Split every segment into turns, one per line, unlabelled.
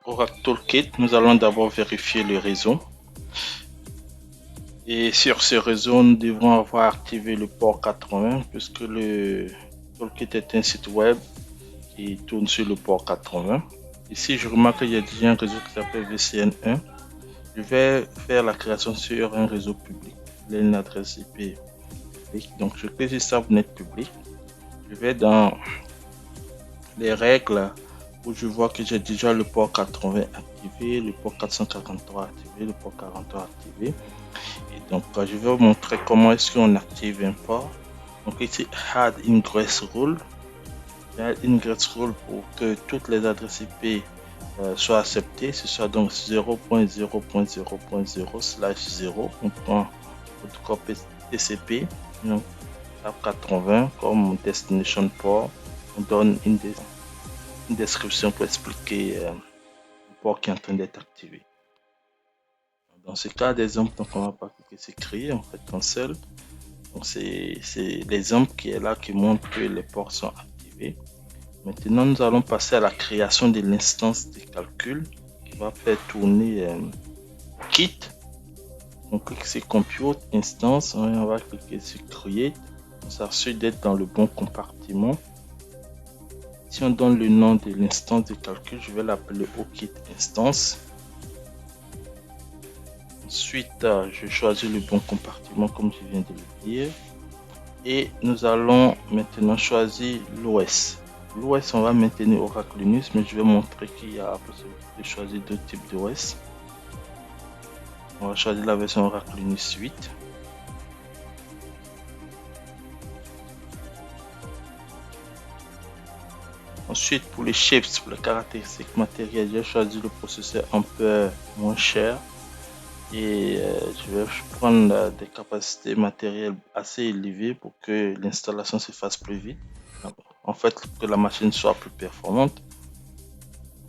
Oracle Toolkit, nous allons d'abord vérifier le réseau. Et sur ce réseau, nous devons avoir activé le port 80 puisque le Toolkit est un site web qui tourne sur le port 80. Ici, je remarque qu'il y a déjà un réseau qui s'appelle VCN 1. Je vais faire la création sur un réseau public. Il y a une adresse IP publique. Donc, je clique sur Subnet public. Je vais dans les règles où je vois que j'ai déjà le port 80 activé, le port 443 activé, le port 43 activé. Et donc, je vais vous montrer comment est-ce qu'on active un port. Donc ici, Add Ingress Rule. Add Ingress Rule pour que toutes les adresses IP soient acceptées. Ce soit donc 0.0.0.0/0. On prend votre copie TCP, donc 80 comme destination port. On donne une description pour expliquer le port qui est en train d'être activé. Dans ce cas d'exemple, donc on va pas cliquer sur créer, on fait cancel. Donc c'est l'exemple qui est là qui montre que les ports sont activés. Maintenant, nous allons passer à la création de l'instance de calcul qui va faire tourner Kit. On clique sur Compute Instance, on va cliquer sur Create. On s'assure d'être dans le bon compartiment. Si on donne le nom de l'instance de calcul, je vais l'appeler OKit Instance. Ensuite, je choisis le bon compartiment comme je viens de le dire. Et nous allons maintenant choisir l'OS. L'OS, on va maintenir Oracle Linux, mais je vais montrer qu'il y a la possibilité de choisir deux types d'OS. On va choisir la version Oracle Linux 8. Ensuite, pour les shapes, pour les caractéristiques matérielles, j'ai choisi le processeur un peu moins cher. Et je vais prendre des capacités matérielles assez élevées pour que l'installation se fasse plus vite. En fait, que la machine soit plus performante.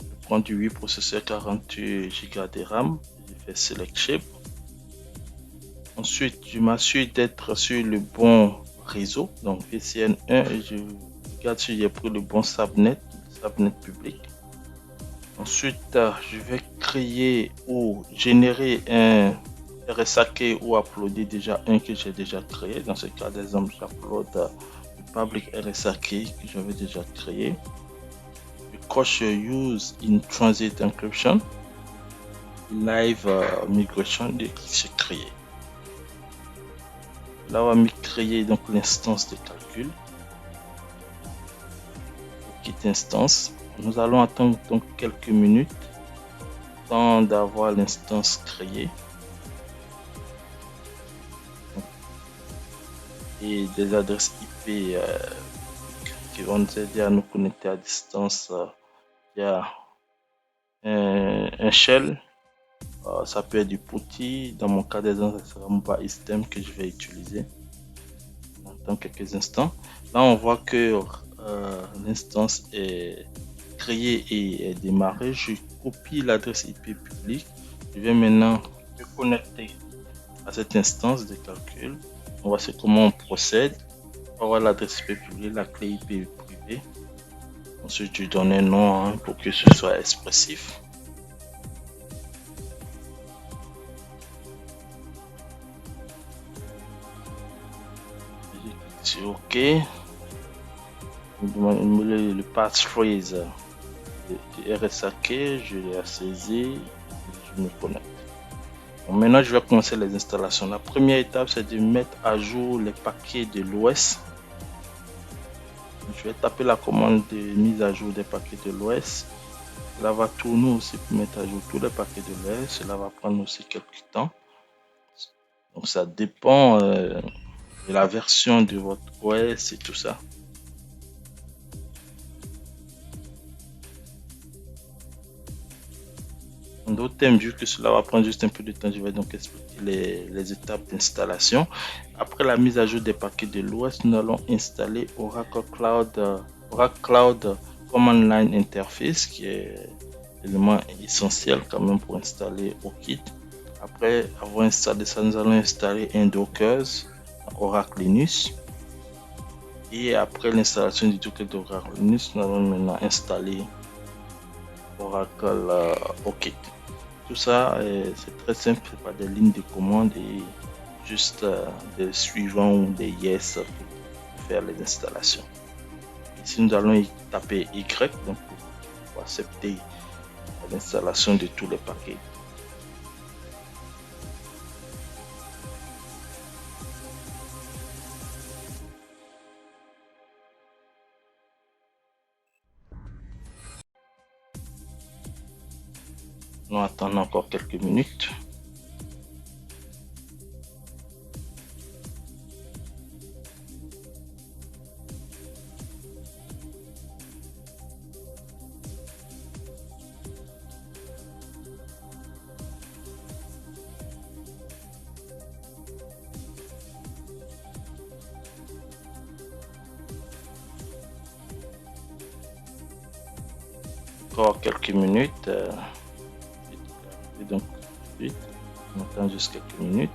Je prends du 8 processeur 48 Go de RAM. Je fais Select Shape. Ensuite, je m'assure d'être sur le bon réseau, donc VCN 1, et je regarde si j'ai pris le bon subnet public. Ensuite, je vais créer ou générer un RSA-key ou uploader déjà un que j'ai déjà créé. Dans ce cas d'exemple, j'upload le public RSA-key que j'avais déjà créé. Je coche Use in Transit Encryption, Live Migration de c'est créé. Là, on va créer donc l'instance de calcul. Quitte instance. Nous allons attendre donc quelques minutes temps d'avoir l'instance créée. Et des adresses IP qui vont nous aider à nous connecter à distance via un shell. Ça peut être du PuTTY. Dans mon cas d'exemple, ce sera Mobile System que je vais utiliser. Dans quelques instants. Là, on voit que l'instance est créée et est démarrée. Je copie l'adresse IP publique. Je vais maintenant me connecter à cette instance de calcul. On va voir comment on procède. On va voir l'adresse IP publique, la clé IP privée. Ensuite, je donne un nom pour que ce soit expressif. C'est OK. Le passphrase de RSA-key, je l'ai saisi. Je me connecte. Bon, maintenant, je vais commencer les installations. La première étape, c'est de mettre à jour les paquets de l'OS. Je vais taper la commande de mise à jour des paquets de l'OS. Cela va tourner aussi pour mettre à jour tous les paquets de l'OS. Cela va prendre aussi quelques temps. Donc ça dépend de la version de votre OS et tout ça. En d'autres termes, vu que cela va prendre juste un peu de temps, je vais donc expliquer les étapes d'installation. Après la mise à jour des paquets de l'OS, nous allons installer Oracle Cloud Command Line Interface, qui est l'élément essentiel quand même pour installer OKit. Après avoir installé ça, nous allons installer un Docker Oracle Linux. Et après l'installation du Docker d'Oracle Linux, nous allons maintenant installer Oracle OKit. Tout ça, c'est très simple, c'est pas des lignes de commande et juste des suivants ou des yes pour faire les installations. Ici, nous allons y taper Y donc pour accepter l'installation de tous les paquets. Nous attendons encore quelques minutes. Encore quelques minutes. Et donc, on attend juste quelques minutes.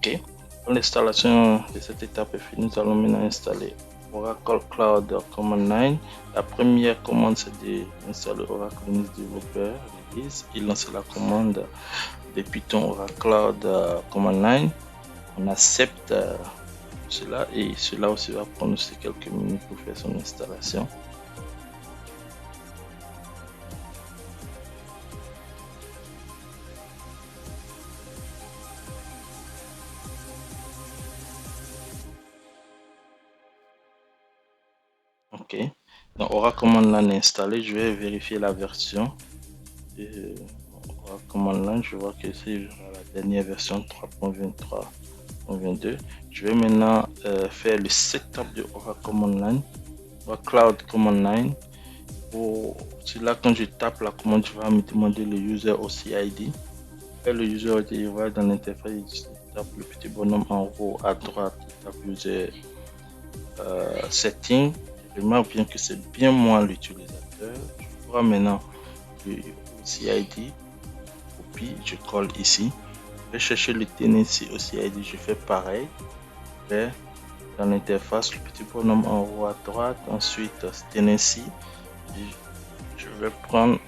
Ok, l'installation de cette étape est finie. Nous allons maintenant installer Oracle Cloud Command Line. La première commande, c'est d'installer Oracle Linux Developer Release et lancer la commande de Python Oracle Cloud Command Line. On accepte cela et cela aussi va prendre aussi quelques minutes pour faire son installation. Ok, donc Oracle Command Line installé, je vais vérifier la version. Oracle Command Line, je vois que c'est la dernière version 3.23.22. Je vais maintenant faire le setup de Oracle Command Line, Oracle Cloud Command Line. Là, quand je tape la commande, je vais me demander le user OCID. Et le user OCID, il va dans l'interface, il tape le petit bonhomme en haut à droite, il tape user setting. Je remarque bien que c'est bien moi l'utilisateur. Je vois maintenant le OCID, copie, je colle ici. Je vais chercher le tenancy OCID, je fais pareil. Je vais dans l'interface, le petit bonhomme en haut à droite, ensuite tenancy. Je vais prendre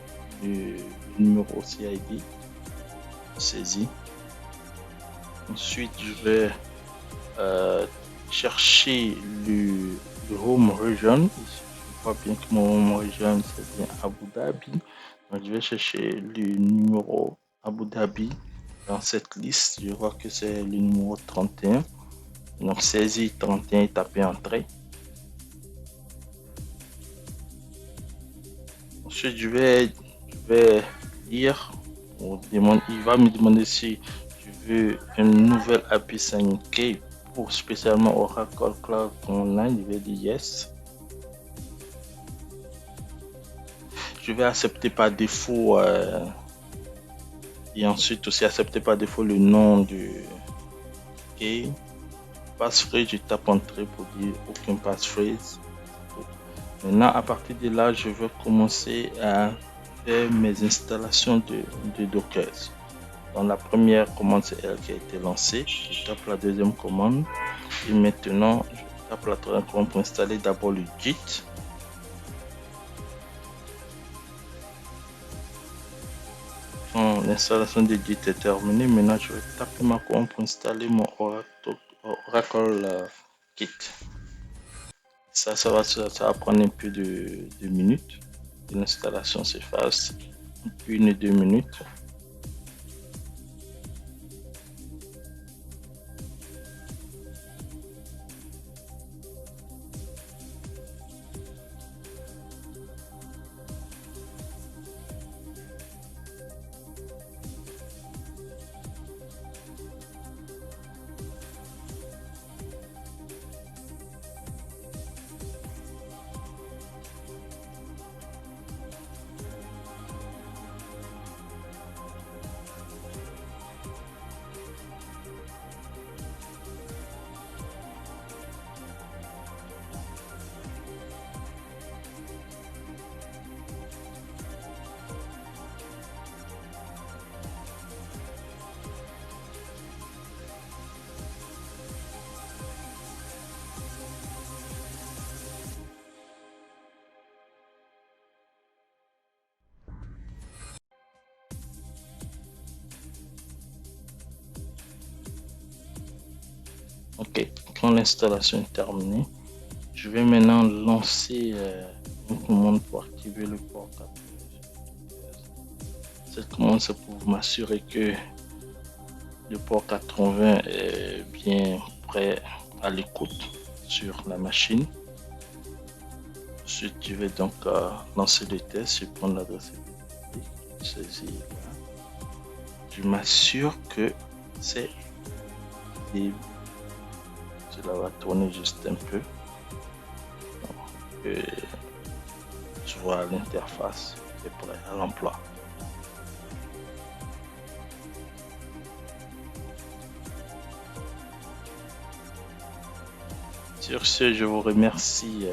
le numéro OCID, saisi. Ensuite, je vais chercher le home region. Je vois bien que mon home region c'est bien Abu Dhabi. Donc, je vais chercher le numéro Abu Dhabi dans cette liste. Je vois que c'est le numéro 31. Donc, saisir 31 et taper entrée. Ensuite, je vais lire. Il va me demander si je veux une nouvelle API 5K pour spécialement Oracle Cloud Online. Je vais dire yes. Je vais accepter par défaut et ensuite aussi accepter par défaut le nom du key. Passphrase, je tape entrée pour dire aucun passphrase. Maintenant, à partir de là, je vais commencer à faire mes installations de Docker. Dans la première commande, c'est elle qui a été lancée. Je tape la deuxième commande. Et maintenant, je tape la troisième commande pour installer d'abord le Git. Quand l'installation de Git est terminée, maintenant je vais taper ma commande pour installer mon Oracle Kit. Ça va prendre un peu de minutes. L'installation se fasse. 1 ou 2 minutes. Ok, quand l'installation est terminée, je vais maintenant lancer une commande pour activer le port 80. Cette commande, c'est pour m'assurer que le port 80 est bien prêt à l'écoute sur la machine. Ensuite, je vais donc lancer le test. Je prends l'adresse saisie. Je m'assure que c'est libre. Cela va tourner juste un peu. Et je vois l'interface est prête à l'emploi. Sur ce, je vous remercie